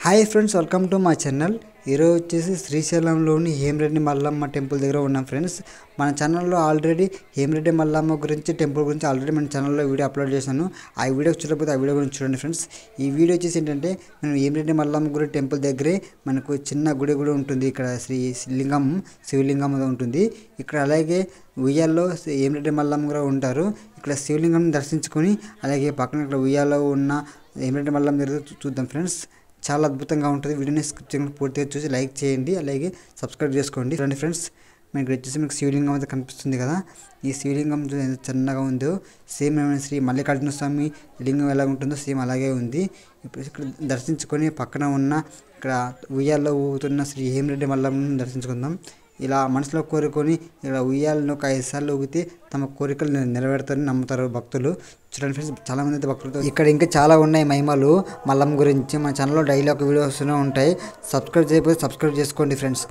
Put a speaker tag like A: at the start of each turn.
A: Hi friends, welcome to my channel. ఈరోజు వచ్చేసి శ్రీశైలంలోని Hema Reddy Mallamma temple దగ్గర ఉన్నాం ఫ్రెండ్స్. మన ఛానల్లో ఆల్రెడీ హేమరెడ్డి మల్లమ్మ గురించి టెంపుల్ గురించి ఆల్రెడీ మన ఛానల్లో వీడియో అప్లోడ్ చేశాను. ఆ వీడియో చూడకపోతే ఆ వీడియో గురించి చూడండి ఫ్రెండ్స్. ఈ వీడియో వచ్చేసి ఏంటంటే మనం హేమరెడ్డి మల్లమ్మ గుడి టెంపుల్ దగ్గరే మనకు చిన్న గుడి కూడా ఉంటుంది. ఇక్కడ శివలింగం ఉంటుంది. ఇక్కడ అలాగే ఉయ్యాల్లో హేమరెడ్డి మల్లమ్మ కూడా ఉంటారు. ఇక్కడ శివలింగం దర్శించుకొని అలాగే పక్కన ఇక్కడ ఉయ్యాల్లో ఉన్న హేమరెడ్డి మల్లమ్మ దగ్గర చూద్దాం ఫ్రెండ్స్. చాలా అద్భుతంగా ఉంటుంది. వీడియోని స్కిప్ చేయకుండా పూర్తిగా చూసి లైక్ చేయండి, అలాగే సబ్స్క్రైబ్ చేసుకోండి. రండి ఫ్రెండ్స్, మీకు వచ్చేసి మీకు శివలింగం అయితే కనిపిస్తుంది కదా. ఈ శివలింగం ఎంత చిన్నగా ఉందో సేమ్ శ్రీ మల్లికార్జున స్వామి లింగం ఎలా ఉంటుందో సేమ్ అలాగే ఉంది. ఇప్పుడు ఇక్కడ దర్శించుకొని పక్కన ఉన్న ఇక్కడ ఉయ్యాల్లో ఊగుతున్న శ్రీ హేమరెడ్డి మల్లమ్మను దర్శించుకుందాం. ఇలా మనసులో కోరుకొని ఇలా ఉయ్యాలను ఒక 5 సార్లు ఊగితే తమ కోరికలు నెరవేరుతారని నమ్ముతారు భక్తులు. చూడండి ఫ్రెండ్స్, చాలామంది అయితే భక్తులతో ఇక్కడ ఇంకా చాలా ఉన్నాయి మహిమలు మల్లమ్మ గురించి. మన ఛానల్లో డైలీ ఒక వీడియో వస్తూనే ఉంటాయి. సబ్స్క్రైబ్ చేయకపోతే సబ్స్క్రైబ్ చేసుకోండి ఫ్రెండ్స్.